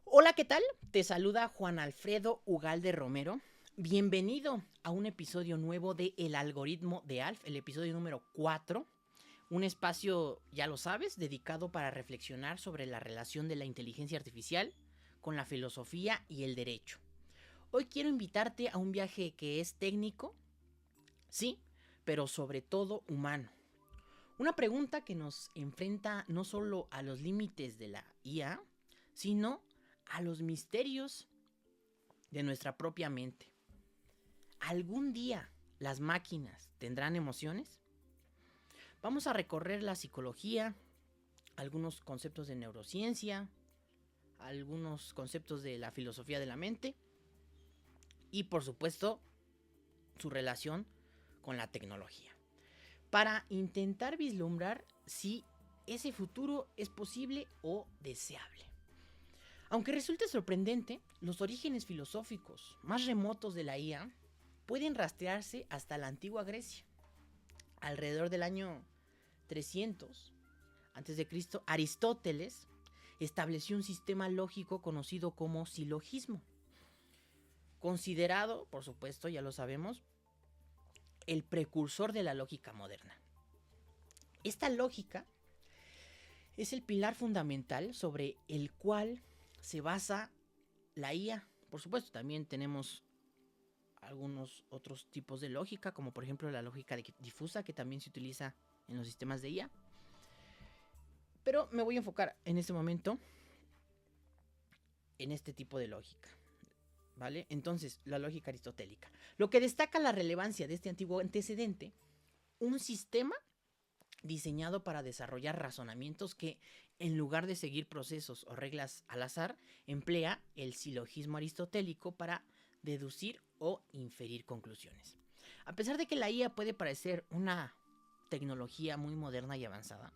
Hola, ¿qué tal? Te saluda Juan Alfredo Ugalde Romero. Bienvenido a un episodio nuevo de El Algoritmo de Alf, el episodio número 4. Un espacio, ya lo sabes, dedicado para reflexionar sobre la relación de la inteligencia artificial con la filosofía y el derecho. Hoy quiero invitarte a un viaje que es técnico, sí, pero sobre todo humano. Una pregunta que nos enfrenta no solo a los límites de la IA, sino a los misterios de nuestra propia mente. ¿Algún día las máquinas tendrán emociones? Vamos a recorrer la psicología, algunos conceptos de neurociencia, algunos conceptos de la filosofía de la mente y por supuesto su relación con la tecnología, para intentar vislumbrar si ese futuro es posible o deseable. Aunque resulte sorprendente, los orígenes filosóficos más remotos de la IA pueden rastrearse hasta la antigua Grecia. Alrededor del año 300 a.C., Aristóteles estableció un sistema lógico conocido como silogismo, considerado, por supuesto, ya lo sabemos, el precursor de la lógica moderna. Esta lógica es el pilar fundamental sobre el cual se basa la IA. Por supuesto, también tenemos algunos otros tipos de lógica, como por ejemplo la lógica difusa, que también se utiliza en los sistemas de IA. Pero me voy a enfocar en este momento en este tipo de lógica, ¿vale? Entonces, la lógica aristotélica. Lo que destaca la relevancia de este antiguo antecedente, un sistema diseñado para desarrollar razonamientos que, en lugar de seguir procesos o reglas al azar, emplea el silogismo aristotélico para deducir o inferir conclusiones. A pesar de que la IA puede parecer una tecnología muy moderna y avanzada,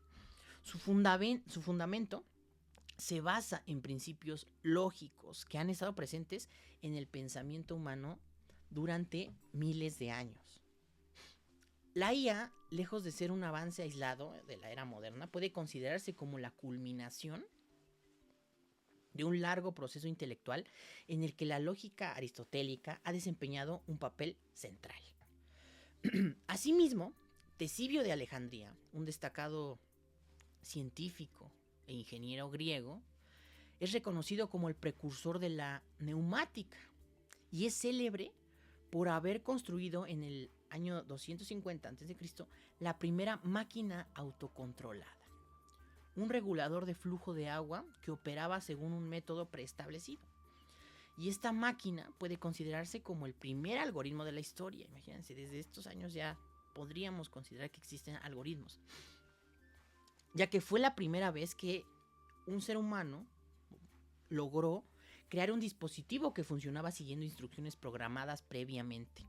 su fundamento se basa en principios lógicos que han estado presentes en el pensamiento humano durante miles de años. La IA, lejos de ser un avance aislado de la era moderna, puede considerarse como la culminación de un largo proceso intelectual en el que la lógica aristotélica ha desempeñado un papel central. Asimismo, Tesibio de Alejandría, un destacado científico e ingeniero griego, es reconocido como el precursor de la neumática y es célebre por haber construido en el año 250 a.C. la primera máquina autocontrolada, un regulador de flujo de agua que operaba según un método preestablecido. Y esta máquina puede considerarse como el primer algoritmo de la historia. Imagínense, desde estos años ya podríamos considerar que existen algoritmos, ya que fue la primera vez que un ser humano logró crear un dispositivo que funcionaba siguiendo instrucciones programadas previamente.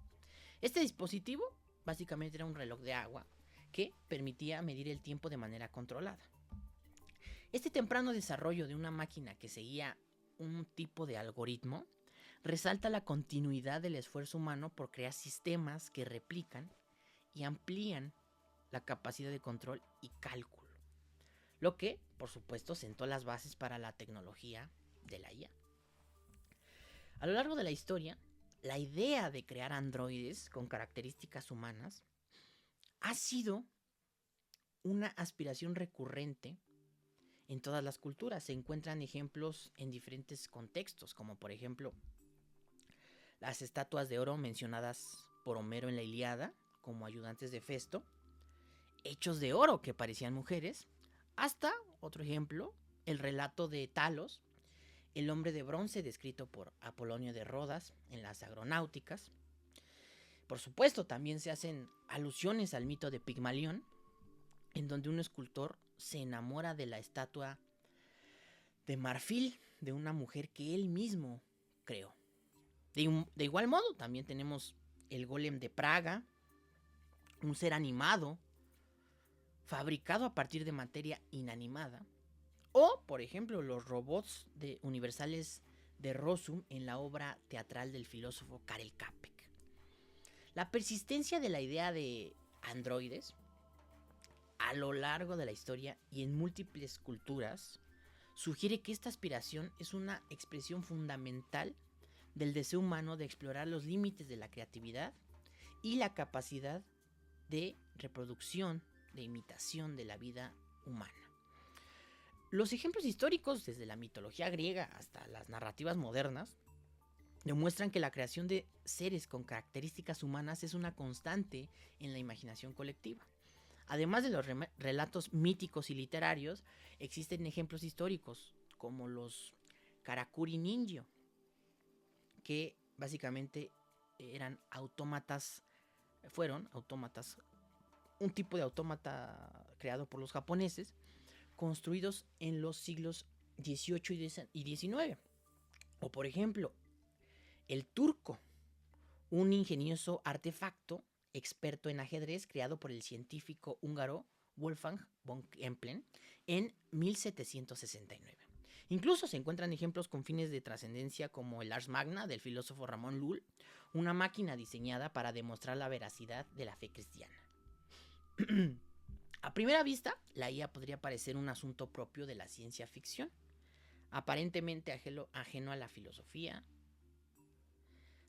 Este dispositivo básicamente era un reloj de agua que permitía medir el tiempo de manera controlada. Este temprano desarrollo de una máquina que seguía un tipo de algoritmo resalta la continuidad del esfuerzo humano por crear sistemas que replican y amplían la capacidad de control y cálculo, lo que, por supuesto, sentó las bases para la tecnología de la IA. A lo largo de la historia, la idea de crear androides con características humanas ha sido una aspiración recurrente en todas las culturas. Se encuentran ejemplos en diferentes contextos, como por ejemplo las estatuas de oro mencionadas por Homero en la Ilíada como ayudantes de Festo, hechos de oro que parecían mujeres, hasta, otro ejemplo, el relato de Talos, el hombre de bronce descrito por Apolonio de Rodas en las Agronáuticas. Por supuesto, también se hacen alusiones al mito de Pigmalión, en donde un escultor se enamora de la estatua de marfil de una mujer que él mismo creó. De igual modo, también tenemos el golem de Praga, un ser animado fabricado a partir de materia inanimada. O, por ejemplo, los robots universales de Rossum en la obra teatral del filósofo Karel Capek. La persistencia de la idea de androides a lo largo de la historia y en múltiples culturas sugiere que esta aspiración es una expresión fundamental del deseo humano de explorar los límites de la creatividad y la capacidad de reproducción, de imitación de la vida humana. Los ejemplos históricos, desde la mitología griega hasta las narrativas modernas, demuestran que la creación de seres con características humanas es una constante en la imaginación colectiva. Además de los relatos míticos y literarios, existen ejemplos históricos como los Karakuri Ninja, que básicamente fueron autómatas, un tipo de autómata creado por los japoneses, construidos en los siglos XVIII y XIX. O por ejemplo, el turco, un ingenioso artefacto experto en ajedrez creado por el científico húngaro Wolfgang von Kempelen en 1769. Incluso se encuentran ejemplos con fines de trascendencia como el Ars Magna del filósofo Ramón Lull, una máquina diseñada para demostrar la veracidad de la fe cristiana. A primera vista, la IA podría parecer un asunto propio de la ciencia ficción, aparentemente ajeno a la filosofía.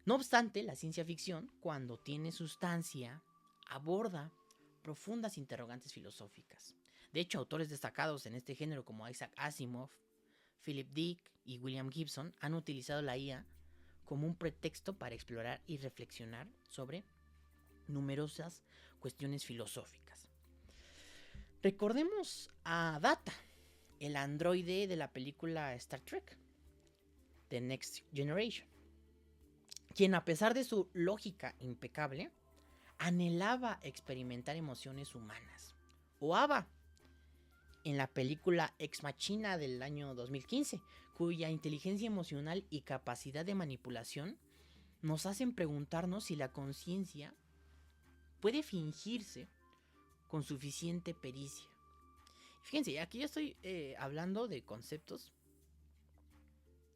No obstante, la ciencia ficción, cuando tiene sustancia, aborda profundas interrogantes filosóficas. De hecho, autores destacados en este género como Isaac Asimov, Philip Dick y William Gibson han utilizado la IA como un pretexto para explorar y reflexionar sobre numerosas cuestiones filosóficas. Recordemos a Data, el androide de la película Star Trek, The Next Generation, quien a pesar de su lógica impecable, anhelaba experimentar emociones humanas. O Ava, en la película Ex Machina del año 2015, cuya inteligencia emocional y capacidad de manipulación nos hacen preguntarnos si la conciencia puede fingirse con suficiente pericia. Fíjense, aquí ya estoy hablando de conceptos.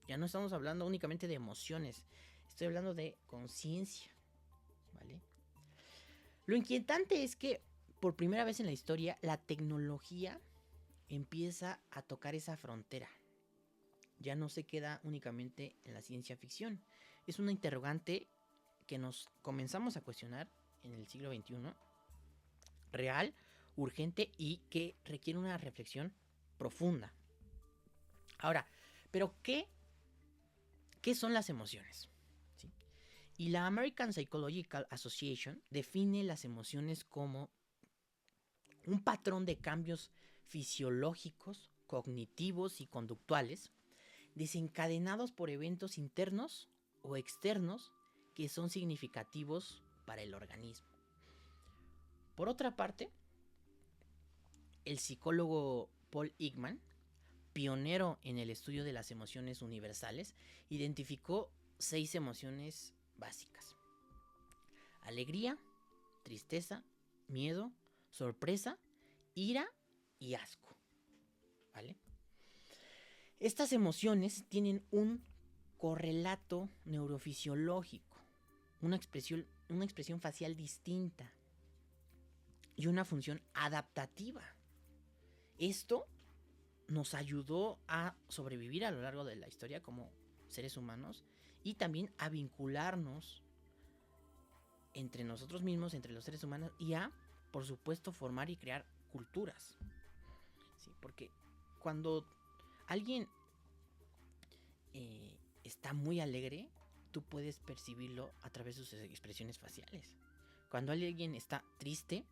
Ya no estamos hablando únicamente de emociones. Estoy hablando de conciencia, ¿vale? Lo inquietante es que por primera vez en la historia la tecnología empieza a tocar esa frontera. Ya no se queda únicamente en la ciencia ficción. Es una interrogante que nos comenzamos a cuestionar en el siglo XXI, real, urgente y que requiere una reflexión profunda. Ahora, ¿pero qué son las emociones? ¿Sí? Y la American Psychological Association define las emociones como un patrón de cambios fisiológicos, cognitivos y conductuales desencadenados por eventos internos o externos que son significativos para el organismo. Por otra parte, el psicólogo Paul Ekman, pionero en el estudio de las emociones universales, identificó 6 emociones básicas: alegría, tristeza, miedo, sorpresa, ira y asco. ¿Vale? Estas emociones tienen un correlato neurofisiológico, una expresión facial distinta y una función adaptativa. Esto nos ayudó a sobrevivir a lo largo de la historia como seres humanos y también a vincularnos entre nosotros mismos, entre los seres humanos, y a, por supuesto, formar y crear culturas. Sí, porque cuando alguien está muy alegre, tú puedes percibirlo a través de sus expresiones faciales. Cuando alguien está triste,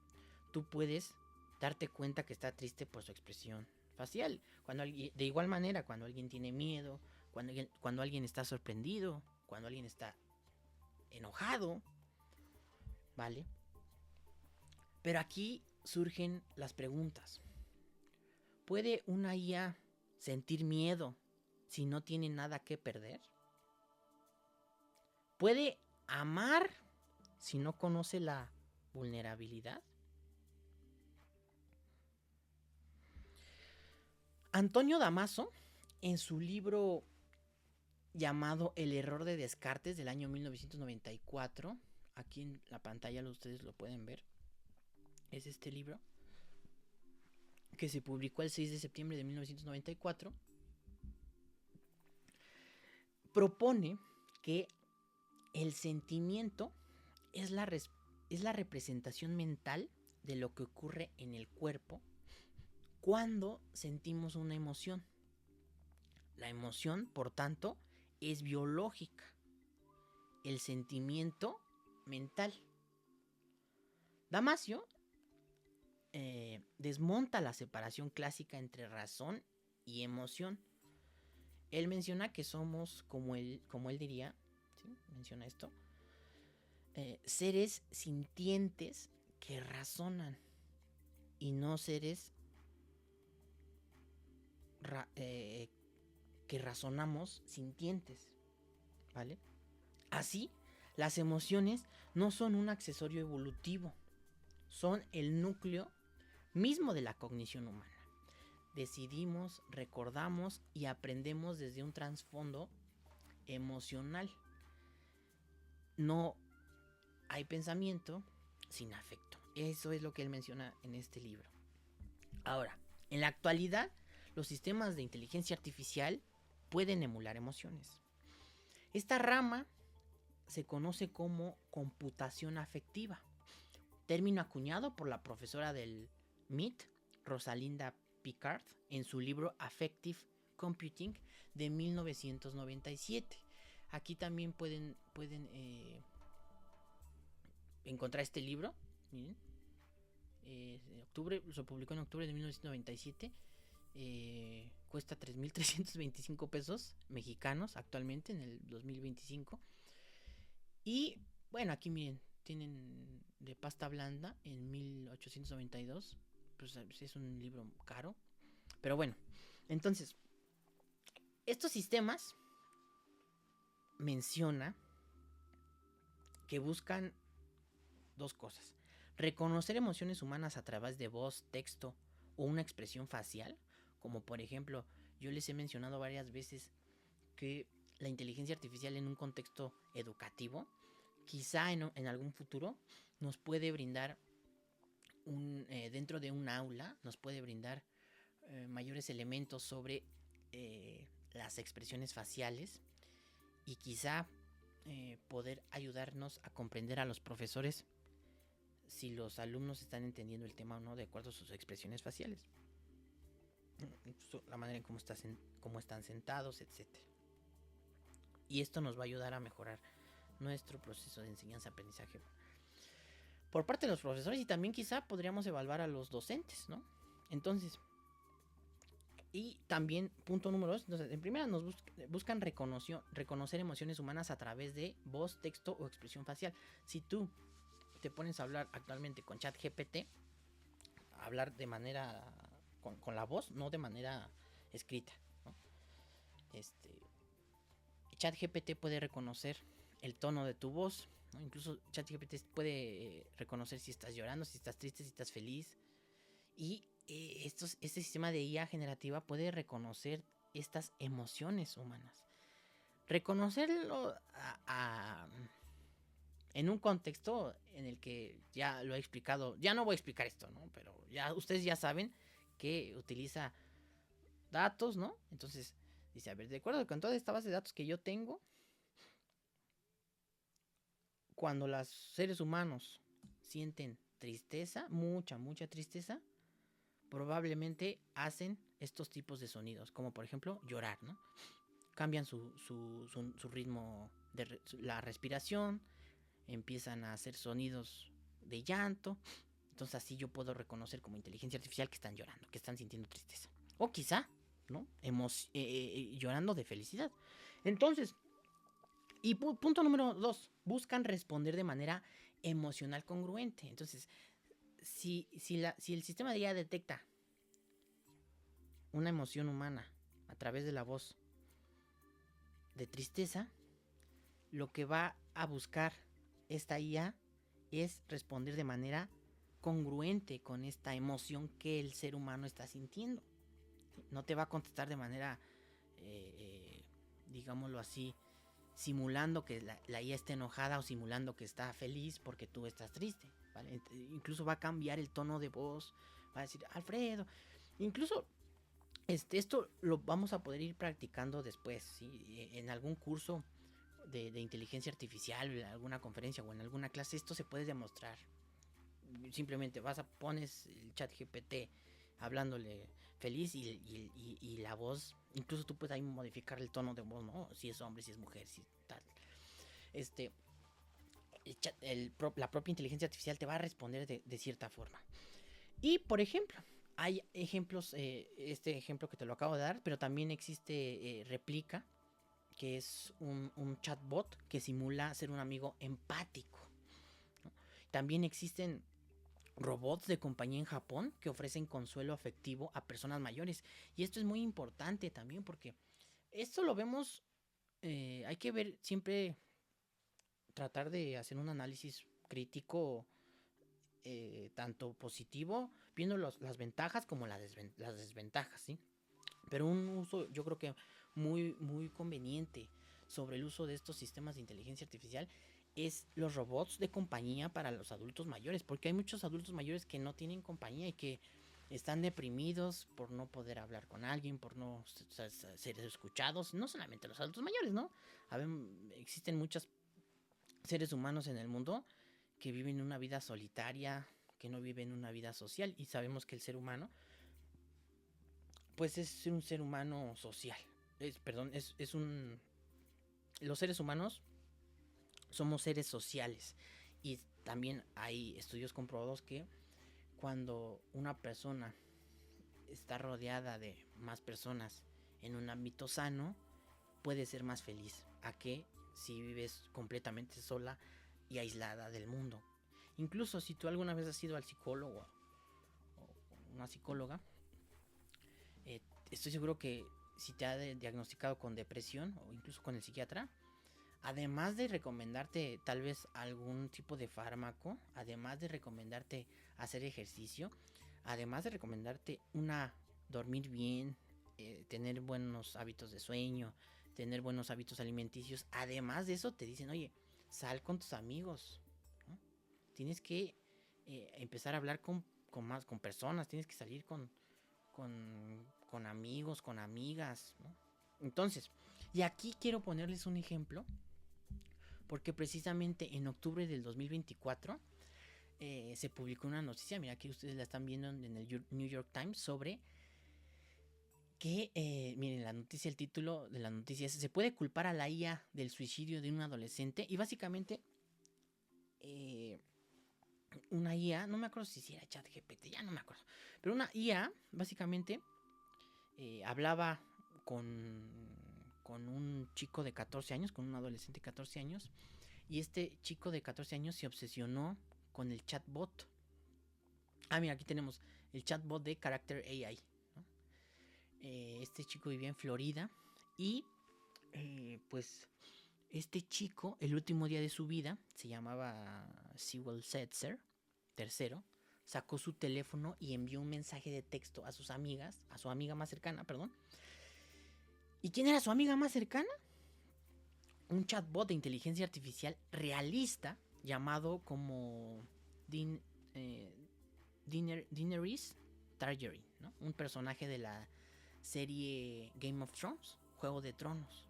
tú puedes darte cuenta que está triste por su expresión facial. De igual manera, cuando alguien tiene miedo, cuando alguien está sorprendido, cuando alguien está enojado, ¿vale? Pero aquí surgen las preguntas. ¿Puede una IA sentir miedo si no tiene nada que perder? ¿Puede amar si no conoce la vulnerabilidad? Antonio Damasio, en su libro llamado El error de Descartes del año 1994, aquí en la pantalla ustedes lo pueden ver, es este libro que se publicó el 6 de septiembre de 1994, propone que el sentimiento es la representación mental de lo que ocurre en el cuerpo cuando sentimos una emoción. La emoción, por tanto, es biológica. El sentimiento, mental. Damasio desmonta la separación clásica entre razón y emoción. Él menciona que somos, como él diría, ¿sí? Menciona esto, seres sintientes que razonan y no seres que razonamos sintientes, ¿vale? Así, las emociones no son un accesorio evolutivo, son el núcleo mismo de la cognición humana. Decidimos, recordamos y aprendemos desde un trasfondo emocional. No hay pensamiento sin afecto. Eso es lo que él menciona en este libro. Ahora, en la actualidad, los sistemas de inteligencia artificial pueden emular emociones. Esta rama se conoce como computación afectiva, término acuñado por la profesora del MIT, Rosalinda Picard, en su libro Affective Computing de 1997. Aquí también pueden encontrar este libro. Miren, se publicó en octubre de 1997. Cuesta 3,325 pesos mexicanos actualmente en el 2025. Y bueno, aquí miren, tienen de pasta blanda en 1892. Pues es un libro caro. Pero bueno, entonces, estos sistemas menciona que buscan dos cosas: reconocer emociones humanas a través de voz, texto o una expresión facial, como por ejemplo, yo les he mencionado varias veces que la inteligencia artificial en un contexto educativo, quizá en algún futuro, nos puede brindar dentro de un aula, nos puede brindar mayores elementos sobre las expresiones faciales y quizá poder ayudarnos a comprender a los profesores si los alumnos están entendiendo el tema o no de acuerdo a sus expresiones faciales, la manera en cómo están sentados, etc. Y esto nos va a ayudar a mejorar nuestro proceso de enseñanza-aprendizaje por parte de los profesores, y también quizá podríamos evaluar a los docentes, ¿no? Entonces, y también, punto número 2, entonces, en primera nos buscan reconocer emociones humanas a través de voz, texto o expresión facial. Si tú te pones a hablar actualmente con ChatGPT, hablar de manera con la voz, no de manera escrita, ¿no? ChatGPT puede reconocer el tono de tu voz, ¿no? Incluso ChatGPT puede reconocer si estás llorando, si estás triste, si estás feliz. Y este sistema de IA generativa puede reconocer estas emociones humanas. Reconocerlo en un contexto en el que ya lo he explicado, ya no voy a explicar esto, ¿no? Pero ya ustedes ya saben que utiliza datos, ¿no? Entonces dice, a ver, de acuerdo con toda esta base de datos que yo tengo, cuando los seres humanos sienten tristeza, mucha tristeza, probablemente hacen estos tipos de sonidos, como por ejemplo llorar, ¿no? Cambian su ritmo de la respiración, empiezan a hacer sonidos de llanto. Entonces así yo puedo reconocer como inteligencia artificial que están llorando, que están sintiendo tristeza. O quizá, ¿no? Llorando de felicidad. Entonces, y punto número 2, buscan responder de manera emocional congruente. Entonces, si el sistema de IA detecta una emoción humana a través de la voz de tristeza, lo que va a buscar esta IA es responder de manera congruente con esta emoción que el ser humano está sintiendo. No te va a contestar de manera, digámoslo así, simulando que la IA está enojada o simulando que está feliz porque tú estás triste, ¿vale? Incluso va a cambiar el tono de voz, va a decir, Alfredo. Incluso Esto lo vamos a poder ir practicando después, ¿sí? En algún curso de inteligencia artificial, en alguna conferencia o en alguna clase, esto se puede demostrar. Simplemente pones el chat GPT hablándole feliz y la voz, incluso tú puedes ahí modificar el tono de voz, ¿no? Si es hombre, si es mujer, si tal. Este, la propia inteligencia artificial te va a responder de cierta forma. Y por ejemplo, hay ejemplos, este ejemplo que te lo acabo de dar, pero también existe Replica, que es un chatbot que simula ser un amigo empático, ¿no? También existen robots de compañía en Japón que ofrecen consuelo afectivo a personas mayores. Y esto es muy importante también porque esto lo vemos, hay que ver siempre, tratar de hacer un análisis crítico, tanto positivo, viendo las ventajas como las desventajas, ¿sí? Pero un uso, yo creo que muy conveniente sobre el uso de estos sistemas de inteligencia artificial es los robots de compañía para los adultos mayores, porque hay muchos adultos mayores que no tienen compañía y que están deprimidos por no poder hablar con alguien, por no ser escuchados, no solamente los adultos mayores, ¿no? Existen muchos seres humanos en el mundo que viven una vida solitaria, que no viven una vida social, y sabemos que el ser humano pues es un ser humano social. Es un... Los seres humanos somos seres sociales. Y también hay estudios comprobados que cuando una persona está rodeada de más personas en un ámbito sano, puede ser más feliz a que si vives completamente sola y aislada del mundo. Incluso si tú alguna vez has ido al psicólogo o una psicóloga, estoy seguro que si te ha diagnosticado con depresión o incluso con el psiquiatra, además de recomendarte tal vez algún tipo de fármaco, además de recomendarte hacer ejercicio, además de recomendarte dormir bien, tener buenos hábitos de sueño, tener buenos hábitos alimenticios, además de eso te dicen, oye, sal con tus amigos, ¿no? Tienes que empezar a hablar con personas, tienes que salir con amigos, con amigas, ¿no? Entonces, y aquí quiero ponerles un ejemplo, porque precisamente en octubre del 2024 se publicó una noticia, mira que ustedes la están viendo en el New York Times, sobre que, miren, la noticia, el título de la noticia es: se puede culpar a la IA del suicidio de un adolescente. Y básicamente, una IA, no me acuerdo si era ChatGPT, ya no me acuerdo, pero una IA básicamente hablaba con un chico de 14 años, con un adolescente de 14 años, y este chico de 14 años se obsesionó con el chatbot. Ah, mira, aquí tenemos el chatbot de Character AI, ¿no? Este chico vivía en Florida y pues este chico, el último día de su vida, se llamaba Sewell Setzer, tercero, sacó su teléfono y envió un mensaje de texto a sus amigas, a su amiga más cercana, perdón. ¿Y quién era su amiga más cercana? Un chatbot de inteligencia artificial realista llamado como eh, Daenerys Targaryen, ¿no? Un personaje de la serie Game of Thrones, Juego de Tronos.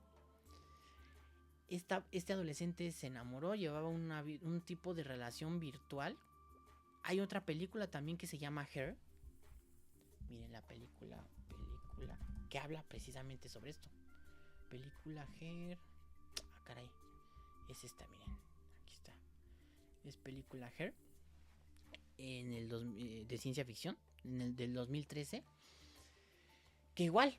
Este adolescente se enamoró, llevaba un tipo de relación virtual. Hay otra película también que se llama Her. Miren la película que habla precisamente sobre esto. Película Her. Ah, caray. Es esta, miren. Aquí está. Es película Her. De ciencia ficción. En el del 2013. Que igual.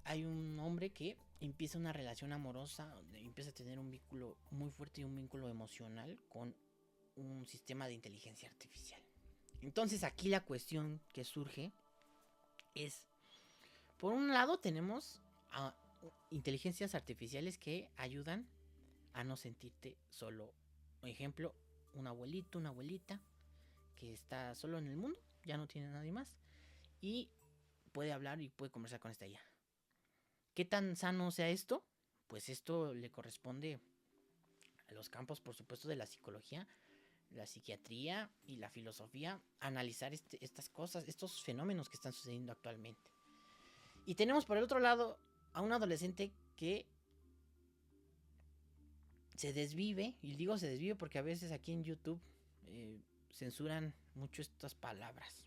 Hay un hombre que empieza una relación amorosa, empieza a tener un vínculo muy fuerte y un vínculo emocional con un sistema de inteligencia artificial. Entonces aquí la cuestión que surge es, por un lado tenemos a inteligencias artificiales que ayudan a no sentirte solo. Por ejemplo, un abuelito, una abuelita que está solo en el mundo, ya no tiene nadie más, y puede hablar y puede conversar con esta IA. ¿Qué tan sano sea esto? Pues esto le corresponde a los campos, por supuesto, de la psicología, la psiquiatría y la filosofía, analizar estas cosas, estos fenómenos que están sucediendo actualmente. Y tenemos por el otro lado a un adolescente que se desvive, y digo se desvive porque a veces aquí en YouTube censuran mucho estas palabras,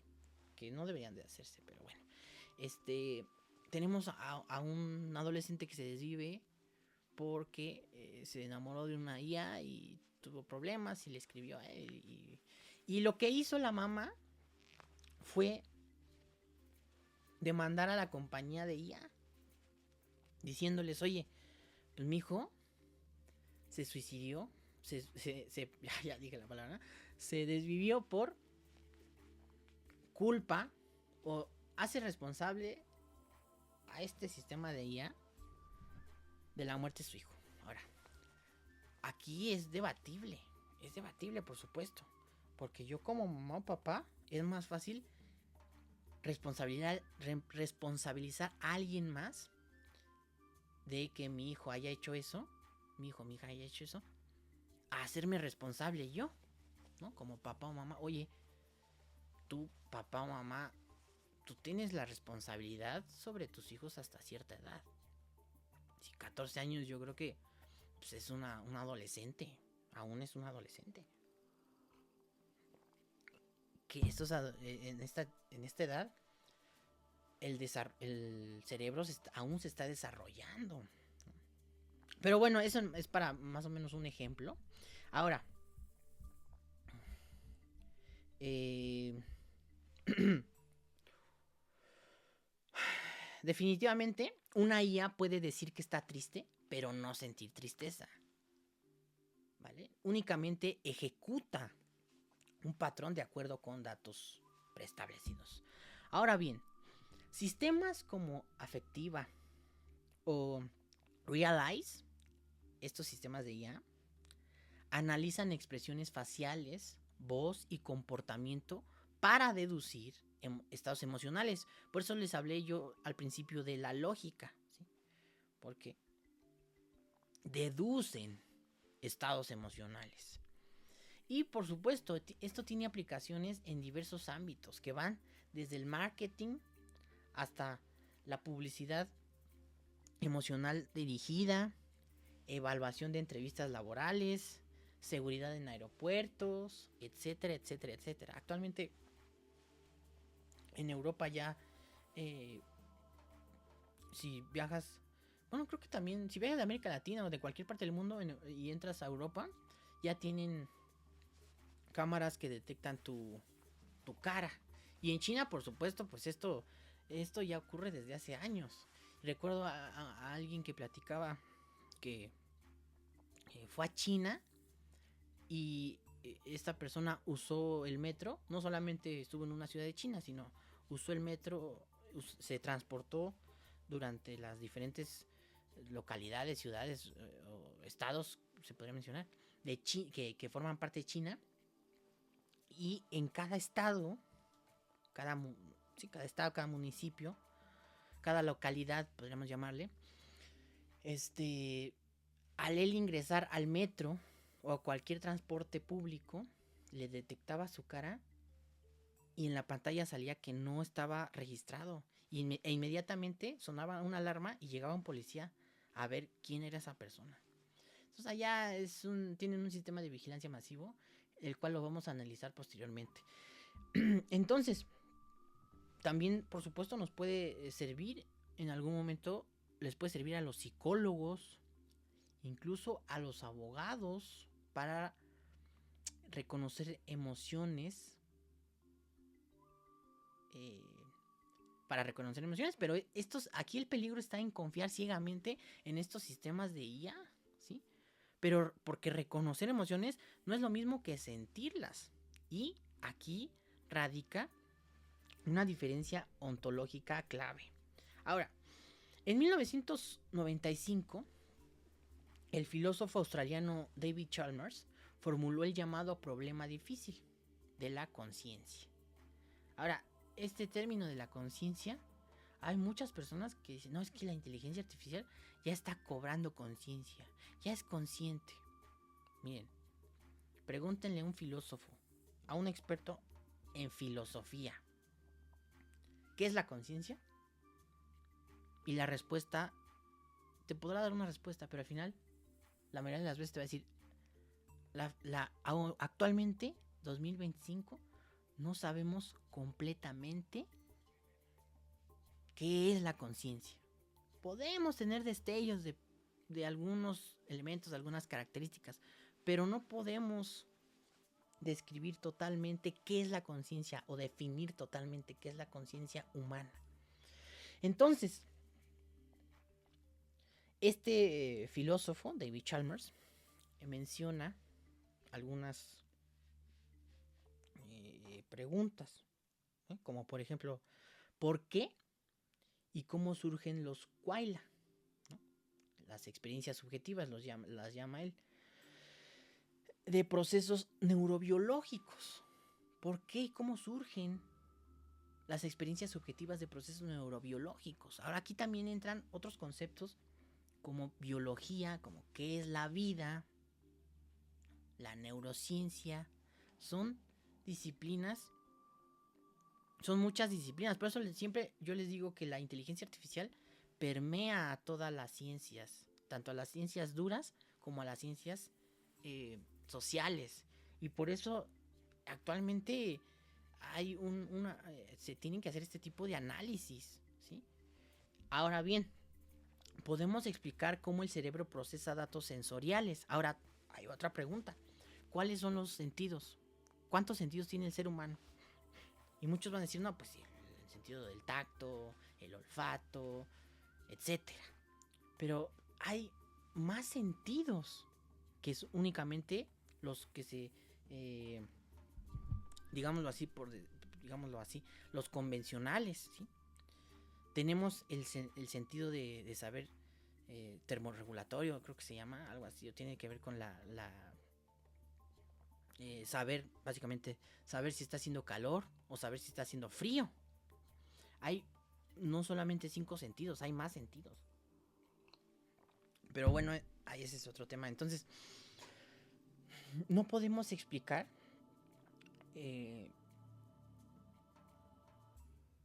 que no deberían de hacerse, pero bueno. Tenemos a un adolescente que se desvive porque se enamoró de una IA y tuvo problemas y le escribió a él. Y lo que hizo la mamá fue demandar a la compañía de IA, diciéndoles, oye, pues mi hijo se suicidió, ya dije la palabra, se desvivió por culpa o hace responsable a este sistema de IA de la muerte de su hijo. Ahora, aquí es debatible por supuesto, porque yo como mamá o papá es más fácil responsabilizar a alguien más de que mi hijo haya hecho eso, mi hija haya hecho eso, a hacerme responsable yo, ¿no? Como papá o mamá. Oye, tú, papá o mamá, tú tienes la responsabilidad sobre tus hijos hasta cierta edad. Si 14 años yo creo que pues es una adolescente, aún es una adolescente. Que estos en esta edad el cerebro aún se está desarrollando. Pero bueno, eso es para más o menos un ejemplo. Ahora, definitivamente una IA puede decir que está triste, pero no sentir tristeza, ¿vale? Únicamente ejecuta un patrón de acuerdo con datos preestablecidos. Ahora bien, sistemas como Afectiva o Realize, estos sistemas de IA, analizan expresiones faciales, voz y comportamiento para deducir estados emocionales. Por eso les hablé yo al principio de la lógica, ¿sí? Porque deducen estados emocionales. Y por supuesto, esto tiene aplicaciones en diversos ámbitos que van desde el marketing hasta la publicidad emocional dirigida, evaluación de entrevistas laborales, seguridad en aeropuertos, etcétera, etcétera, etcétera. Actualmente en Europa ya, si viajas, bueno, creo que también, si viajas de América Latina o de cualquier parte del mundo y entras a Europa, ya tienen cámaras que detectan tu cara. Y en China, por supuesto, pues esto ya ocurre desde hace años. Recuerdo a alguien que platicaba que fue a China y esta persona usó el metro. No solamente estuvo en una ciudad de China, sino usó el metro, se transportó durante las diferentes localidades, ciudades o estados, se podría mencionar, que forman parte de China. Y en cada estado, cada estado, cada municipio, cada localidad, podríamos llamarle, al él ingresar al metro o a cualquier transporte público, le detectaba su cara y en la pantalla salía que no estaba registrado. E inmediatamente sonaba una alarma y llegaba un policía a ver quién era esa persona. Entonces allá tienen un sistema de vigilancia masivo, el cual lo vamos a analizar posteriormente. Entonces, también, por supuesto, nos puede servir en algún momento, les puede servir a los psicólogos, incluso a los abogados, para reconocer emociones. Pero aquí el peligro está en confiar ciegamente en estos sistemas de IA, ¿sí? Pero porque reconocer emociones no es lo mismo que sentirlas. Y aquí radica una diferencia ontológica clave. Ahora, en 1995, el filósofo australiano David Chalmers formuló el llamado problema difícil de la conciencia. Ahora, este término de la conciencia, hay muchas personas que dicen, no, es que la inteligencia artificial ya está cobrando conciencia, ya es consciente. Miren, pregúntenle a un filósofo, a un experto en filosofía, ¿qué es la conciencia? Y la respuesta, te podrá dar una respuesta, pero al final, la mayoría de las veces te va a decir, actualmente, 2025, no sabemos completamente qué es la conciencia. Podemos tener destellos de algunos elementos, de algunas características, pero no podemos describir totalmente qué es la conciencia o definir totalmente qué es la conciencia humana. Entonces, este filósofo, David Chalmers, menciona algunas preguntas, como por ejemplo, ¿por qué y cómo surgen los quaila? ¿No? Las experiencias subjetivas las llama él. De procesos neurobiológicos. ¿Por qué y cómo surgen las experiencias subjetivas de procesos neurobiológicos? Ahora aquí también entran otros conceptos como biología, como qué es la vida, la neurociencia. Son disciplinas, son muchas disciplinas. Por eso siempre yo les digo que la inteligencia artificial permea a todas las ciencias, tanto a las ciencias duras como a las ciencias sociales. Y por eso actualmente hay se tienen que hacer este tipo de análisis, ¿sí? Ahora bien, podemos explicar cómo el cerebro procesa datos sensoriales. Ahora, hay otra pregunta. ¿Cuáles son los sentidos? ¿Cuántos sentidos tiene el ser humano? Y muchos van a decir, no, pues sí, el sentido del tacto, el olfato, etcétera. Pero hay más sentidos que es únicamente los que se, digámoslo así, los convencionales, ¿sí? Tenemos el sentido de saber termorregulatorio, creo que se llama, algo así, o tiene que ver con saber, básicamente, saber si está haciendo calor o saber si está haciendo frío. Hay no solamente 5 sentidos, hay más sentidos. Pero bueno, ahí ese es otro tema. Entonces, no podemos explicar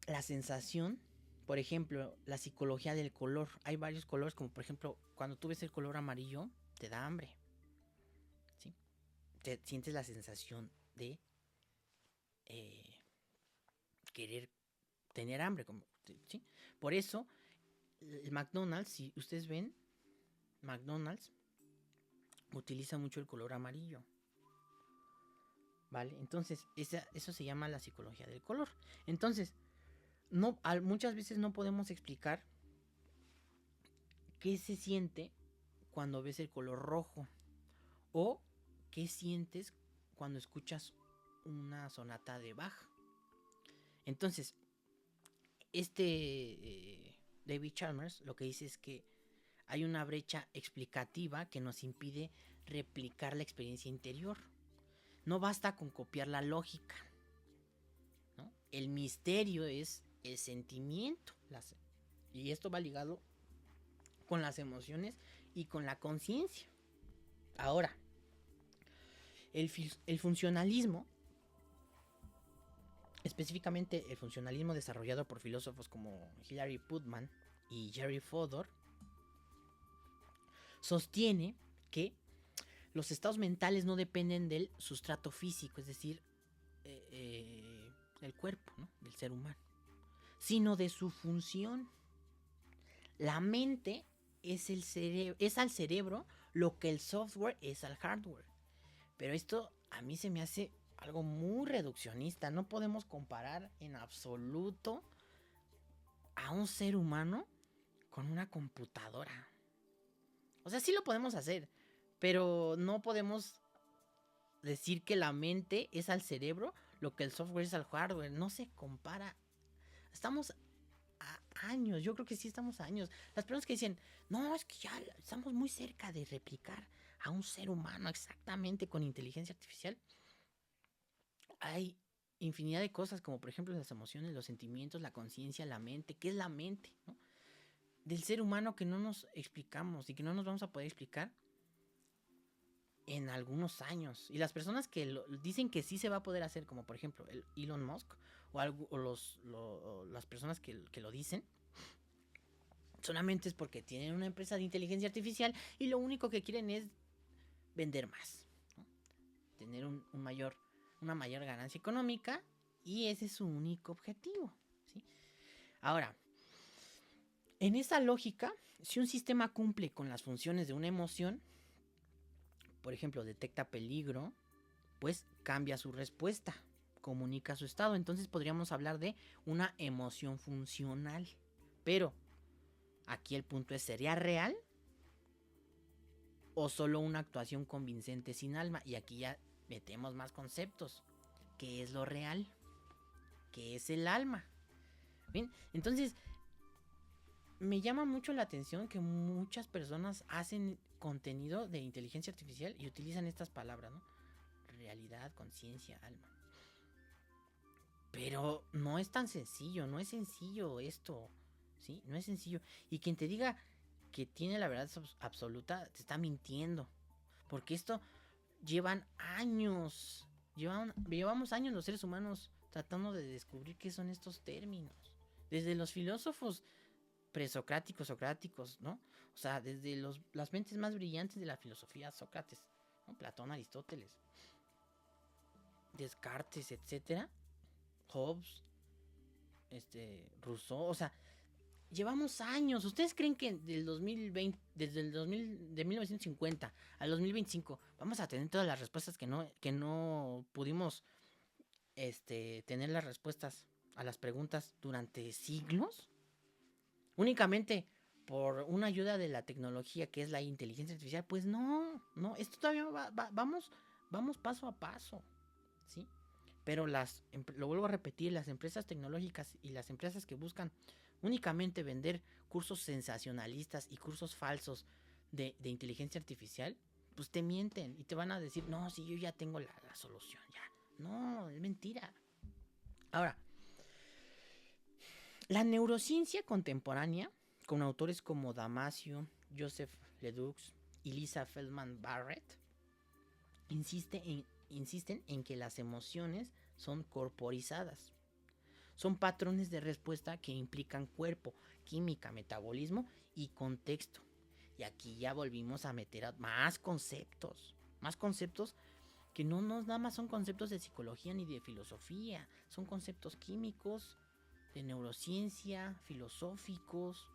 la sensación, por ejemplo, la psicología del color. Hay varios colores, como por ejemplo, cuando tú ves el color amarillo, te da hambre. ¿Sí? Te sientes la sensación de querer tener hambre. ¿Sí? Por eso, el McDonald's, si ustedes ven, McDonald's utiliza mucho el color amarillo. ¿Vale? Entonces, eso se llama la psicología del color. Entonces, muchas veces no podemos explicar qué se siente cuando ves el color rojo o qué sientes cuando escuchas una sonata de Bach. Entonces, David Chalmers lo que dice es que hay una brecha explicativa que nos impide replicar la experiencia interior. No basta con copiar la lógica, ¿no? El misterio es el sentimiento. Y esto va ligado con las emociones y con la conciencia. Ahora, el funcionalismo, específicamente el funcionalismo desarrollado por filósofos como Hilary Putnam y Jerry Fodor, sostiene que los estados mentales no dependen del sustrato físico, es decir, el cuerpo, ¿no?, del ser humano, sino de su función. La mente es al cerebro lo que el software es al hardware. Pero esto a mí se me hace algo muy reduccionista. No podemos comparar en absoluto a un ser humano con una computadora. O sea, sí lo podemos hacer, pero no podemos decir que la mente es al cerebro lo que el software es al hardware. No se compara. Estamos a años, yo creo que sí estamos a años. Las personas que dicen, no, es que ya estamos muy cerca de replicar a un ser humano exactamente con inteligencia artificial. Hay infinidad de cosas, como por ejemplo las emociones, los sentimientos, la conciencia, la mente. ¿Qué es la mente, no?, del ser humano que no nos explicamos y que no nos vamos a poder explicar en algunos años. Y las personas que dicen que sí se va a poder hacer, como por ejemplo el Elon Musk o las personas que lo dicen, Solamente es porque tienen una empresa de inteligencia artificial y lo único que quieren es vender más, ¿no? Tener una mayor ganancia económica y ese es su único objetivo, ¿sí? Ahora, en esa lógica, si un sistema cumple con las funciones de una emoción, por ejemplo, detecta peligro, pues cambia su respuesta, comunica su estado. Entonces podríamos hablar de una emoción funcional. Pero aquí el punto es, ¿sería real o solo una actuación convincente sin alma? Y aquí ya metemos más conceptos. ¿Qué es lo real? ¿Qué es el alma? ¿Bien? Entonces, me llama mucho la atención que muchas personas hacen contenido de inteligencia artificial y utilizan estas palabras, ¿no? Realidad, conciencia, alma. Pero no es tan sencillo, no es sencillo esto, ¿sí? No es sencillo. Y quien te diga que tiene la verdad absoluta, te está mintiendo. Porque esto llevan años, llevamos años los seres humanos tratando de descubrir qué son estos términos. Desde los filósofos presocráticos, socráticos, ¿no? O sea, desde las mentes más brillantes de la filosofía, Sócrates, ¿no? Platón, Aristóteles, Descartes, etcétera, Hobbes, Rousseau, o sea, llevamos años. ¿Ustedes creen que del 2020, desde el 2000, de 1950 al 2025, vamos a tener todas las respuestas que no pudimos tener las respuestas a las preguntas durante siglos? Únicamente por una ayuda de la tecnología que es la inteligencia artificial. Pues no, no, esto todavía vamos paso a paso, ¿sí? Pero lo vuelvo a repetir, las empresas tecnológicas y las empresas que buscan únicamente vender cursos sensacionalistas y cursos falsos de inteligencia artificial, pues te mienten y te van a decir, no, si yo ya tengo la solución, ya. No, es mentira. Ahora, la neurociencia contemporánea, con autores como Damasio, Joseph Ledoux y Lisa Feldman Barrett, insisten en que las emociones son corporizadas. Son patrones de respuesta que implican cuerpo, química, metabolismo y contexto. Y aquí ya volvimos a meter más conceptos. Más conceptos que no nada más son conceptos de psicología ni de filosofía. Son conceptos químicos, de neurociencia, filosóficos.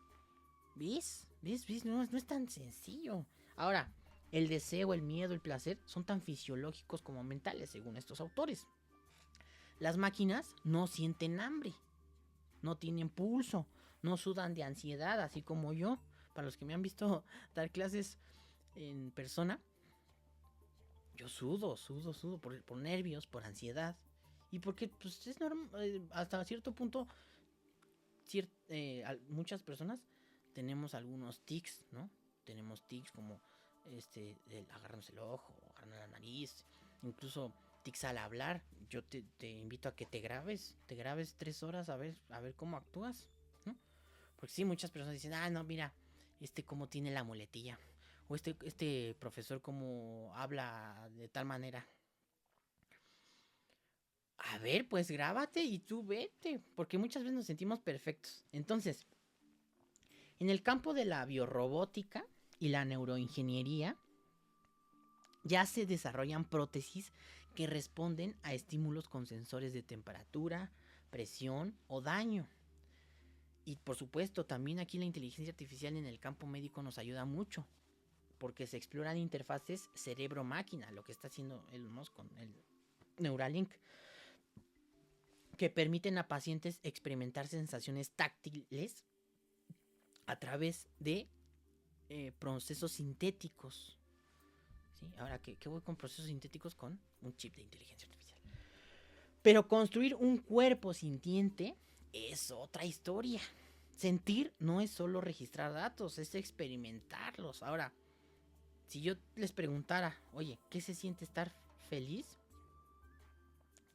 ¿Ves? ¿Ves? No es tan sencillo. Ahora, el deseo, el miedo, el placer son tan fisiológicos como mentales, según estos autores. Las máquinas no sienten hambre, no tienen pulso, no sudan de ansiedad, así como yo. Para los que me han visto dar clases en persona, yo sudo por nervios, por ansiedad. Y porque pues es normal, hasta cierto punto, muchas personas tenemos algunos tics, ¿no? Tenemos tics como agarrarnos el ojo, agarrarnos la nariz, incluso tics al hablar. Yo te invito a que te grabes 3 horas a ver cómo actúas, ¿no? Porque sí, muchas personas dicen, no, mira, cómo tiene la muletilla, o este profesor cómo habla de tal manera. A ver, pues grábate y tú vete, porque muchas veces nos sentimos perfectos. Entonces, en el campo de la biorrobótica y la neuroingeniería, ya se desarrollan prótesis que responden a estímulos con sensores de temperatura, presión o daño. Y por supuesto, también aquí la inteligencia artificial en el campo médico nos ayuda mucho, porque se exploran interfaces cerebro-máquina, lo que está haciendo Elon Musk con el Neuralink, que permiten a pacientes experimentar sensaciones táctiles a través de procesos sintéticos. ¿Sí? Ahora, ¿qué voy con procesos sintéticos? Con un chip de inteligencia artificial. Pero construir un cuerpo sintiente es otra historia. Sentir no es solo registrar datos, es experimentarlos. Ahora, si yo les preguntara, oye, ¿qué se siente estar feliz?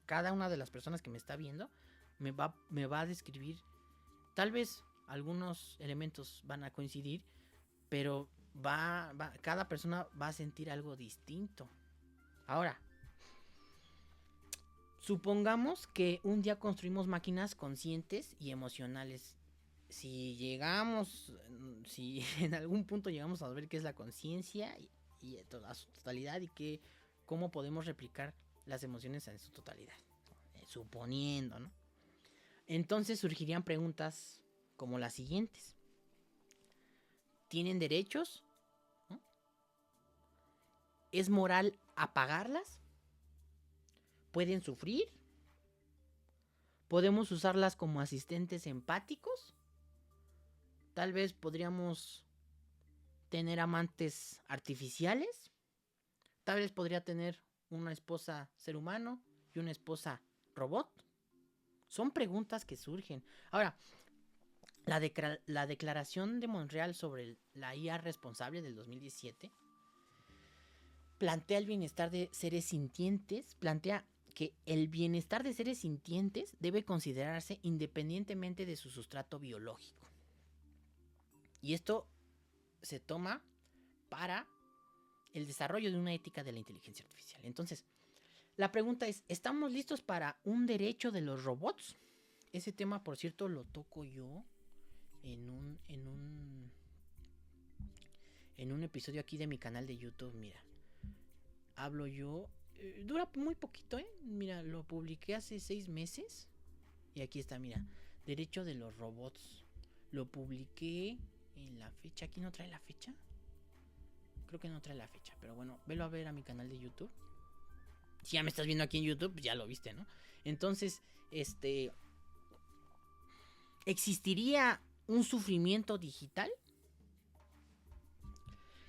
Cada una de las personas que me está viendo me va a describir. Tal vez algunos elementos van a coincidir, pero cada persona va a sentir algo distinto. Ahora, supongamos que un día construimos máquinas conscientes y emocionales. si en algún punto llegamos a ver qué es la conciencia y a su totalidad y cómo podemos replicar las emociones en su totalidad, suponiendo, ¿no? Entonces surgirían preguntas como las siguientes. ¿Tienen derechos? ¿No? ¿Es moral apagarlas? ¿Pueden sufrir? ¿Podemos usarlas como asistentes empáticos? Tal vez podríamos tener amantes artificiales. Tal vez podría tener una esposa ser humano y una esposa robot. Son preguntas que surgen. Ahora, la Declaración de Montreal sobre la IA responsable del 2017 plantea el bienestar de seres sintientes, plantea que el bienestar de seres sintientes debe considerarse independientemente de su sustrato biológico. Y esto se toma para el desarrollo de una ética de la inteligencia artificial. Entonces, la pregunta es, ¿estamos listos para un derecho de los robots? Ese tema, por cierto, lo toco yo en un episodio aquí de mi canal de YouTube. Mira, hablo yo. Dura muy poquito, ¿eh? Mira, lo publiqué hace 6 meses. Y aquí está, mira. Derecho de los robots. Lo publiqué en la fecha. ¿Aquí no trae la fecha? Creo que no trae la fecha. Pero bueno, velo a ver a mi canal de YouTube. Si ya me estás viendo aquí en YouTube, ya lo viste, ¿no? Entonces, ¿existiría un sufrimiento digital?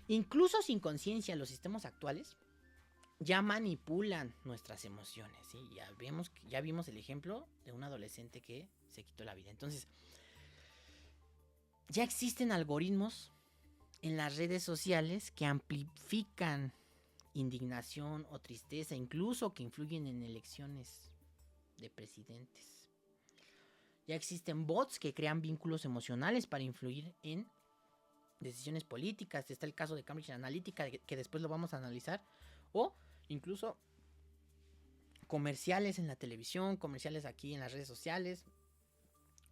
Incluso sin conciencia, los sistemas actuales ya manipulan nuestras emociones, ¿sí? Ya vimos el ejemplo de un adolescente que se quitó la vida. Entonces, ya existen algoritmos en las redes sociales que amplifican indignación o tristeza, incluso que influyen en elecciones de presidentes. Ya existen bots que crean vínculos emocionales para influir en decisiones políticas. Está el caso de Cambridge Analytica, que después lo vamos a analizar. O incluso comerciales en la televisión, comerciales aquí en las redes sociales,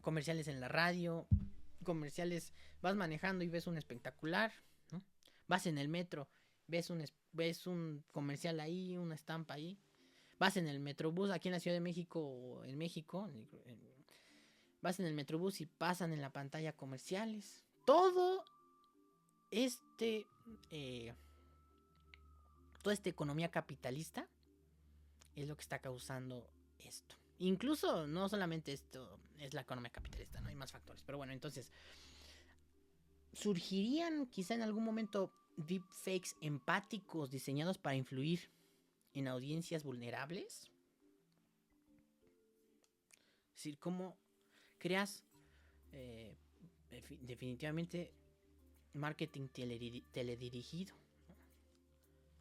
comerciales en la radio, comerciales, vas manejando y ves un espectacular, ¿no? Vas en el metro, ves un comercial ahí, una estampa ahí. Vas en el metrobús aquí en la Ciudad de México o en México, vas en el metrobús y pasan en la pantalla comerciales. Todo toda esta economía capitalista es lo que está causando esto. Incluso no solamente esto es la economía capitalista, no hay más factores. Pero bueno, entonces, ¿surgirían quizá en algún momento deepfakes empáticos diseñados para influir en audiencias vulnerables? Es decir, ¿cómo creas definitivamente marketing teledirigido?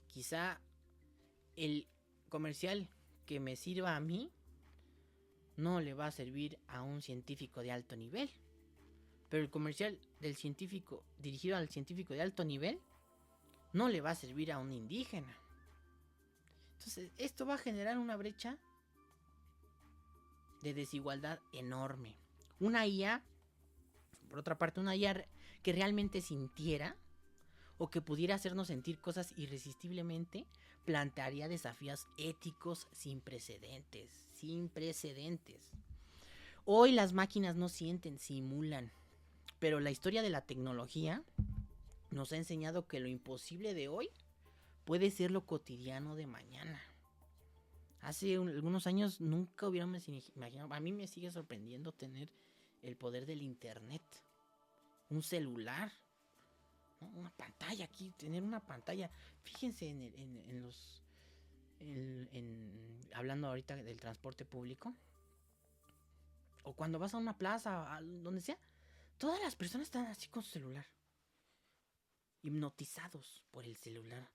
Quizá el comercial que me sirva a mí no le va a servir a un científico de alto nivel, pero el comercial del científico dirigido al científico de alto nivel no le va a servir a un indígena. Entonces esto va a generar una brecha de desigualdad enorme. Una IA, por otra parte, una IA que realmente sintiera o que pudiera hacernos sentir cosas irresistiblemente, plantearía desafíos éticos sin precedentes. Sin precedentes. Hoy las máquinas no sienten, simulan. Pero la historia de la tecnología nos ha enseñado que lo imposible de hoy puede ser lo cotidiano de mañana. Hace algunos años nunca hubiéramos imaginado. A mí me sigue sorprendiendo tener el poder del internet. Un celular, ¿no? Una pantalla aquí, tener una pantalla. Fíjense en los... hablando ahorita del transporte público. O cuando vas a una plaza, a donde sea. Todas las personas están así con su celular. Hipnotizados por el celular.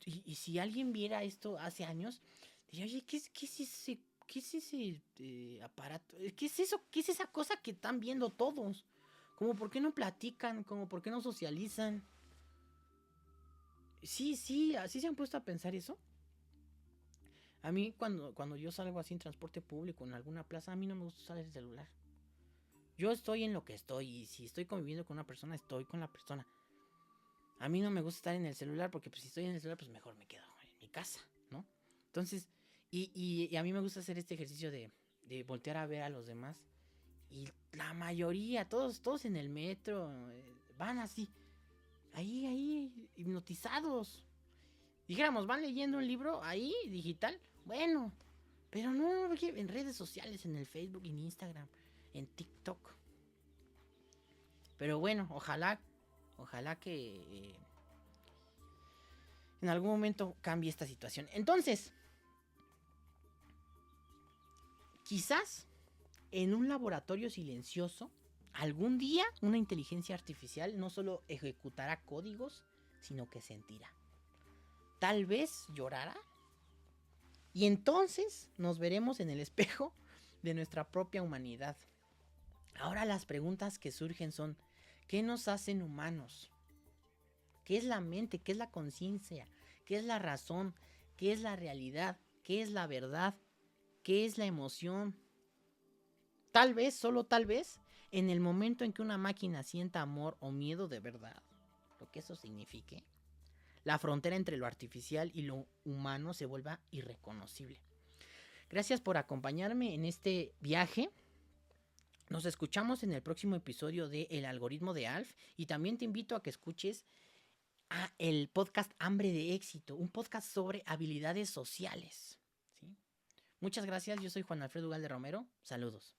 Y si alguien viera esto hace años, diría, oye, ¿qué es ese aparato? ¿Qué es eso? ¿Qué es esa cosa que están viendo todos? Como por qué no platican, como por qué no socializan. Sí, así se han puesto a pensar eso. A mí cuando yo salgo así en transporte público, en alguna plaza, a mí no me gusta usar el celular. Yo estoy en lo que estoy y si estoy conviviendo con una persona, estoy con la persona. A mí no me gusta estar en el celular porque pues, si estoy en el celular, pues mejor me quedo en mi casa, ¿no? Entonces, y a mí me gusta hacer este ejercicio de voltear a ver a los demás. Y la mayoría, todos en el metro, van así, ahí, hipnotizados. Dijéramos, van leyendo un libro ahí, digital, bueno, pero no, en redes sociales, en el Facebook, en Instagram, en TikTok. Pero bueno, ojalá que en algún momento cambie esta situación. Entonces, quizás en un laboratorio silencioso, algún día una inteligencia artificial no solo ejecutará códigos, sino que sentirá. Tal vez llorará. Y entonces nos veremos en el espejo de nuestra propia humanidad. Ahora las preguntas que surgen son, ¿qué nos hacen humanos? ¿Qué es la mente? ¿Qué es la conciencia? ¿Qué es la razón? ¿Qué es la realidad? ¿Qué es la verdad? ¿Qué es la emoción? Tal vez, solo tal vez, en el momento en que una máquina sienta amor o miedo de verdad, lo que eso signifique, la frontera entre lo artificial y lo humano se vuelva irreconocible. Gracias por acompañarme en este viaje. Nos escuchamos en el próximo episodio de El algoritmo de Alf y también te invito a que escuches el podcast Hambre de Éxito, un podcast sobre habilidades sociales. ¿Sí? Muchas gracias, yo soy Juan Alfredo Ugalde Romero, saludos.